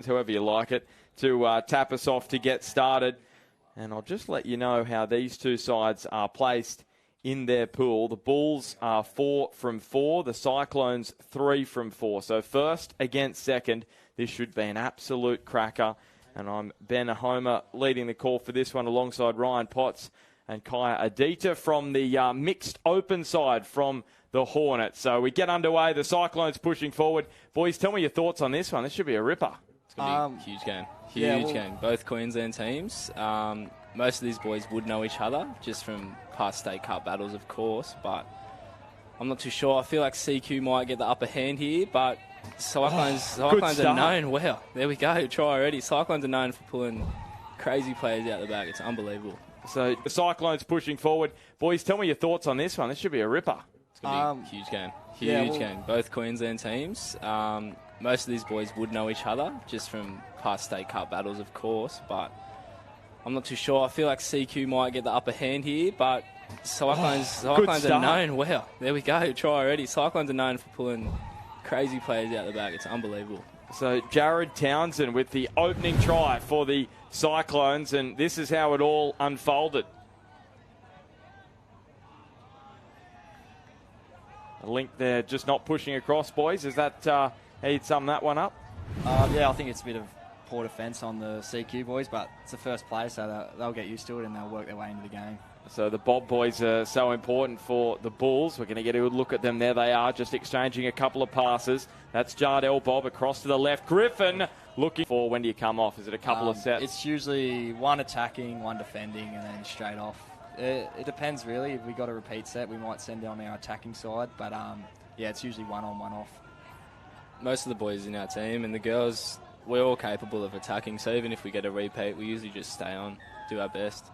however you like it, to tap us off to get started. And I'll just let you know how these two sides are placed in their pool. The Bulls are 4 from 4. The Cyclones 3 from 4. So first against second. This should be an absolute cracker. And I'm Ben Homer leading the call for this one alongside Ryan Potts and Kaya Adita from the mixed open side from the Hornets. So we get underway. The Cyclones pushing forward. Boys, tell me your thoughts on this one. This should be a ripper. It's going to be a huge game. Huge game. Both Queensland teams. Most of these boys would know each other just from past state cup battles, of course, but I'm not too sure. I feel like CQ might get the upper hand here, but Cyclones are known. Wow, there we go. Try already. Cyclones are known for pulling crazy players out the back. It's unbelievable. So the Cyclones pushing forward. Boys, tell me your thoughts on this one. This should be a ripper. It's going to be a huge game. Huge game. Both Queensland teams. Most of these boys would know each other just from past state cup battles, of course, but I'm not too sure. I feel like CQ might get the upper hand here, but Cyclones are known. Wow, there we go. Try already. Cyclones are known for pulling crazy players out the back. It's unbelievable. So Jared Townsend with the opening try for the Cyclones, and this is how it all unfolded. A link there, just not pushing across, boys. Is that how you'd sum that one up? Yeah, I think it's a bit of poor defence on the CQ boys, but it's the first play, so they'll get used to it and they'll work their way into the game. So the Bob boys are so important for the Bulls. We're going to get a good look at them. There they are, just exchanging a couple of passes. That's Jardel Bob across to the left. Griffin looking for, when do you come off? Is it a couple of sets? It's usually one attacking, one defending, and then straight off. It depends, really. If we got a repeat set, we might send down our attacking side, but yeah, it's usually one on, one off. Most of the boys in our team and the girls, we're all capable of attacking, so even if we get a repeat, we usually just stay on, do our best.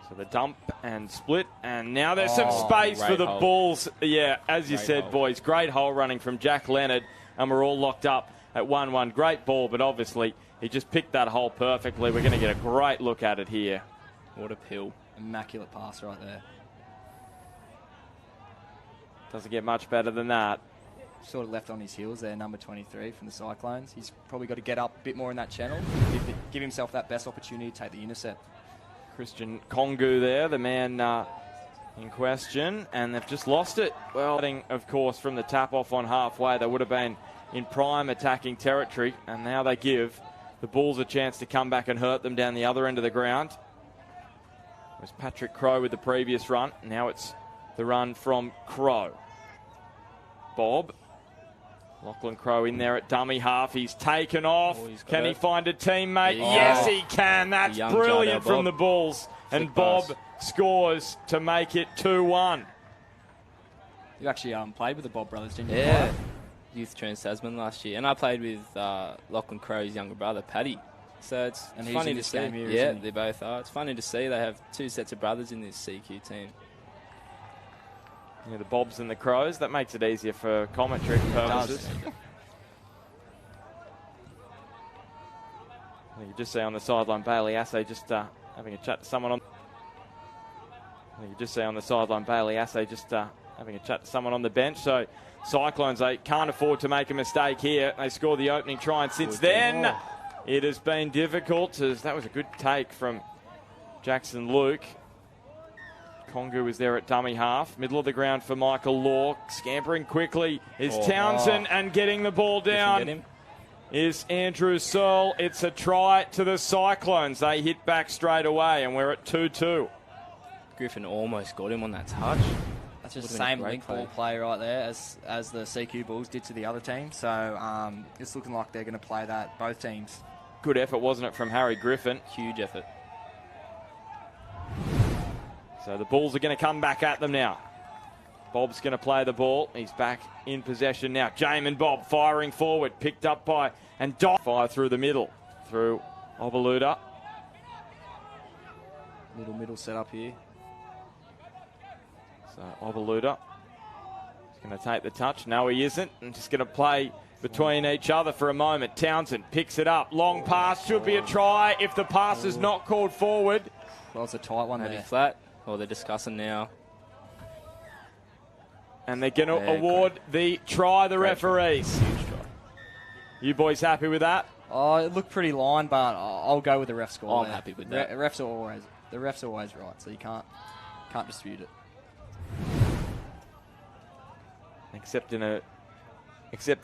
So the dump and split, and now there's some space for the Bulls. Yeah, as you said, boys, great hole running from Jack Leonard, and we're all locked up at 1-1. Great ball, but obviously he just picked that hole perfectly. We're going to get a great look at it here. What a pill. Immaculate pass right there. Doesn't get much better than that. Sort of left on his heels there, number 23 from the Cyclones. He's probably got to get up a bit more in that channel, give himself that best opportunity to take the intercept. Christian Kongu there, the man in question, and they've just lost it. Well, of course, from the tap-off on halfway, they would have been in prime attacking territory, and now they give the Bulls a chance to come back and hurt them down the other end of the ground. It was Patrick Crowe with the previous run. Now it's the run from Crowe. Bob. Lachlan Crowe in there at dummy half. He's taken off. Can he find a teammate? Yes, he can. That's brilliant from the Bulls. And Bob scores to make it 2-1. You actually played with the Bob brothers, didn't you? Yeah. Youth Trans Tasman last year. And I played with Lachlan Crowe's younger brother, Paddy. So it's funny to see. Yeah, they both are. It's funny to see they have two sets of brothers in this CQ team. Yeah, the Bobs and the Crows. That makes it easier for commentary purposes. You can just see on the sideline Bailey Assay just having a chat to someone on. You can just see on the sideline Bailey Assay just having a chat to someone on the bench. So Cyclones, they can't afford to make a mistake here. They score the opening try, and since then it has been difficult. That was a good take from Jackson Luke. Kongu is there at dummy half. Middle of the ground for Michael Law. Scampering quickly is Townsend, and getting the ball down is Andrew Searle. It's a try to the Cyclones. They hit back straight away, and we're at 2-2. Griffin almost got him on that touch. That's just the same link ball play right there as the CQ Bulls did to the other team. So it's looking like they're going to play that, both teams. Good effort, wasn't it, from Harry Griffin? Huge effort. So the Bulls are going to come back at them now. Bob's going to play the ball. He's back in possession now. Jamin Bob firing forward. Picked up by and fire through the middle. Through Obaluda. Little middle setup here. So Obaluda is going to take the touch. No, he isn't. And just going to play between each other for a moment. Townsend picks it up. Long pass. Should be a try if the pass is not called forward. Well, it's a tight one there. Flat. Well, they're discussing now. And they're going to award the try, the referees. Huge try. You boys happy with that? Oh, it looked pretty line, but I'll go with the ref score. I'm happy with that. The ref's always right, so you can't dispute it. Except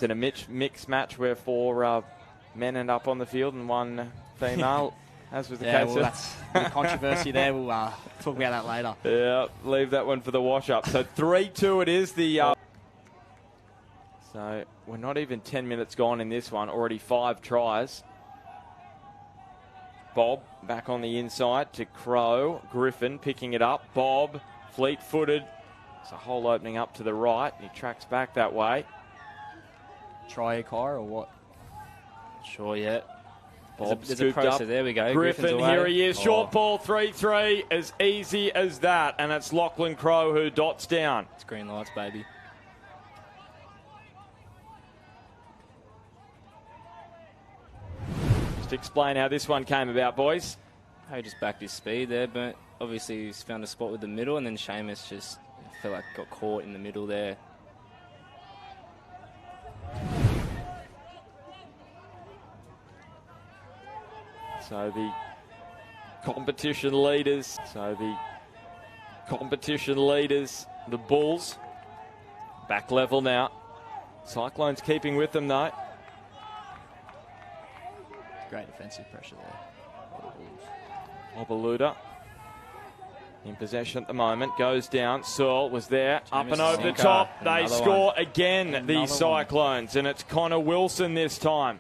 in a mixed match where 4 men end up on the field and 1 female, as was the case. Well, that's the controversy there. We'll talk about that later. Yeah, leave that one for the wash-up. So 3-2 it is. So we're not even 10 minutes gone in this one. Already 5 tries. Bob back on the inside to Crow. Griffin picking it up. Bob, fleet-footed. There's a hole opening up to the right. He tracks back that way. Try a car or what? Sure yet. Bob there's a process. There we go. Griffin, here he is. Short ball, 3-3. As easy as that. And it's Lachlan Crow who dots down. It's green lights, baby. Just explain how this one came about, boys. He just backed his speed there, but obviously he's found a spot with the middle, and then Seamus just felt like got caught in the middle there. So the competition leaders, the Bulls, back level now. Cyclones keeping with them though. Great defensive pressure there. Obaluda in possession at the moment, goes down. Searle was there, up and over the top. They score again, these Cyclones, and it's Connor Wilson this time.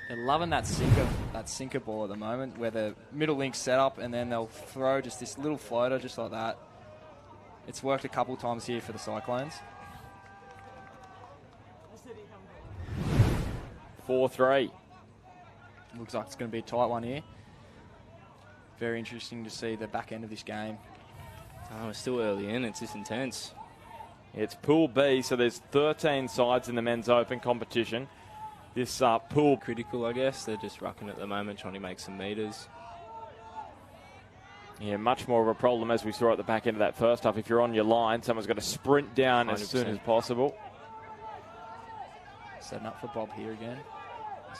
They're loving that sinker ball at the moment, where the middle link's set up and then they'll throw just this little floater just like that. It's worked a couple times here for the Cyclones. 4-3. Looks like it's going to be a tight one here. Very interesting to see the back end of this game. Oh, it's still early in. It's just intense. It's Pool B, so there's 13 sides in the men's open competition. This pool... Critical, I guess. They're just rucking at the moment, trying to make some meters. Yeah, much more of a problem as we saw at the back end of that first half. If you're on your line, someone's got to sprint down 100%. As soon as possible. Setting up for Bob here again.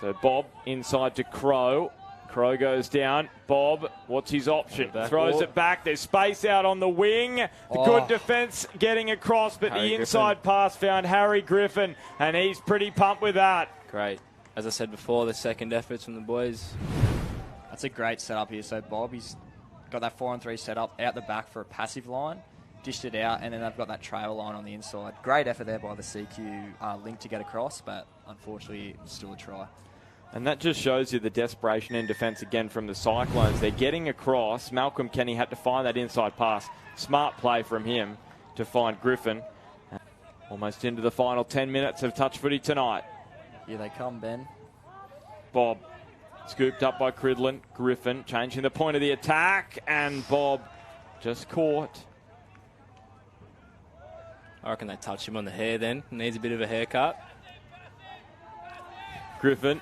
So Bob inside to Crow. Crow goes down. Bob, what's his option? Throws it back. There's space out on the wing. The good defence getting across, but the inside pass found Harry Griffin, and he's pretty pumped with that. Great. As I said before, the second efforts from the boys. That's a great setup here. So Bob, he's got that 4-on-3 setup out the back for a passive line. Dished it out, and then they've got that trail line on the inside. Great effort there by the CQ link to get across, but unfortunately, still a try. And that just shows you the desperation in defence again from the Cyclones. They're getting across. Malcolm Kenny had to find that inside pass. Smart play from him to find Griffin. Almost into the final 10 minutes of touch footy tonight. Here they come, Ben. Bob scooped up by Cridlin. Griffin changing the point of the attack, and Bob just caught. I reckon they touched him on the hair then. Needs a bit of a haircut. Griffin.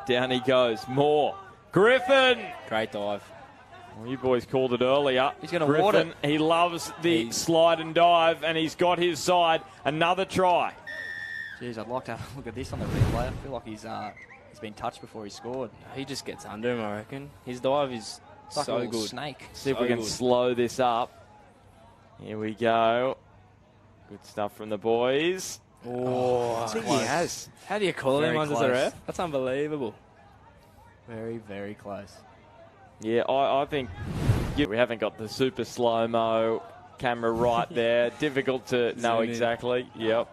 Down he goes. More. Griffin! Great dive. Well, you boys called it earlier. He's going to ward it. He loves the slide and dive, and he's got his side. Another try. Jeez, I'd like to have a look at this on the replay. I feel like he's been touched before he scored. He just gets under him, I reckon. His dive is like so a good. Snake. See if we can slow this up. Here we go. Good stuff from the boys. Oh, I think he has. How do you call him as a ref? That's unbelievable. Very, very close. Yeah, I think we haven't got the super slow-mo camera right there. Difficult to know exactly. Yep.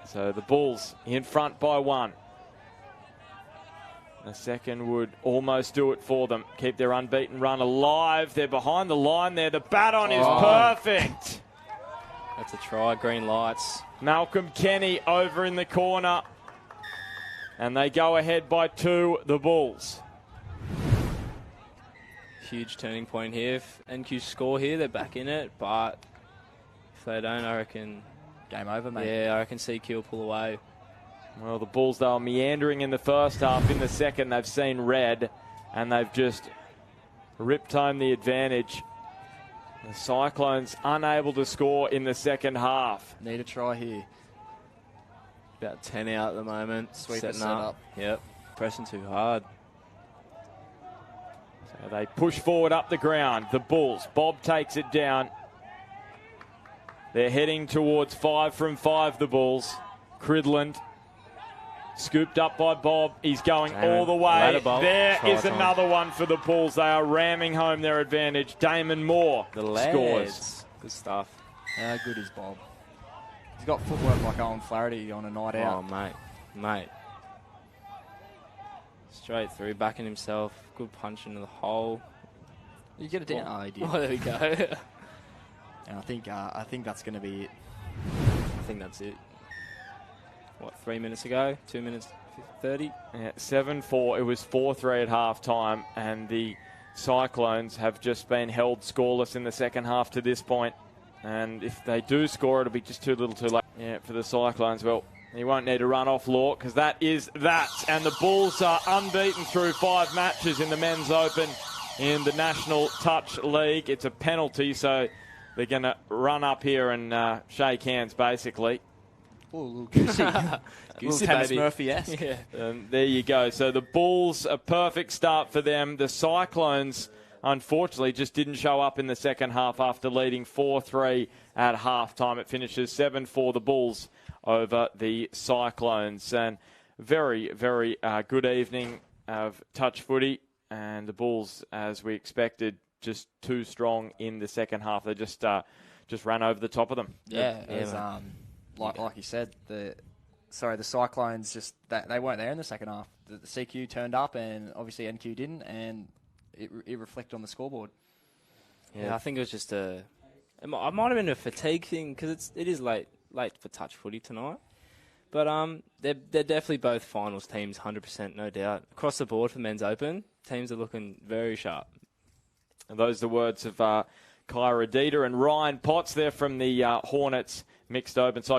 So the Bulls in front by 1. The second would almost do it for them. Keep their unbeaten run alive. They're behind the line there. The bat on is perfect. That's a try. Green lights. Malcolm Kenny over in the corner. And they go ahead by 2, the Bulls. Huge turning point here. If NQ score here, they're back in it. But if they don't, I reckon... Game over, mate. Yeah, I reckon CQ will pull away. Well, the Bulls, they were meandering in the first half. In the second, they've seen red. And they've just ripped home the advantage. The Cyclones unable to score in the second half. Need a try here. About 10 out at the moment. Sweeper setting up. Yep. Pressing too hard. So they push forward up the ground. The Bulls. Bob takes it down. They're heading towards 5 from 5, the Bulls. Cridland scooped up by Bob. He's going all the way. There is another one for the Bulls. They are ramming home their advantage. Damon Moore scores. Good stuff. How good is Bob? He's got footwork like Owen Flaherty on a night out. Oh, mate. Straight through, backing himself. Good punch into the hole. You get it down. Oh, he did. Oh, there we go. And I think that's going to be it. I think that's it. What, 3 minutes ago? 2 minutes 30? Yeah, 7-4. It was 4-3 at half time, and the Cyclones have just been held scoreless in the second half to this point. And if they do score, it'll be just too little too late. Yeah, for the Cyclones. Well, he won't need to run off Law because that is that. And the Bulls are unbeaten through 5 matches in the Men's Open in the National Touch League. It's a penalty, so they're going to run up here and shake hands, basically. Oh, a little goosey. Goosey, Tennis baby. Murphy-esque. Yeah. There you go. So the Bulls, a perfect start for them. The Cyclones, unfortunately, just didn't show up in the second half after leading 4-3 at halftime. It finishes 7-4 the Bulls over the Cyclones. And very, very good evening of touch footy. And the Bulls, as we expected, just too strong in the second half. They just ran over the top of them. Yeah, it was, like you said, the Cyclones just they weren't there in the second half. The CQ turned up, and obviously NQ didn't, and it reflected on the scoreboard. Yeah, I think it was just it might have been a fatigue thing because it is late for touch footy tonight. But they're definitely both finals teams, 100%, no doubt. Across the board for Men's Open, teams are looking very sharp. And those are the words of Kyra Dieter and Ryan Potts there from the Hornets Mixed Open side.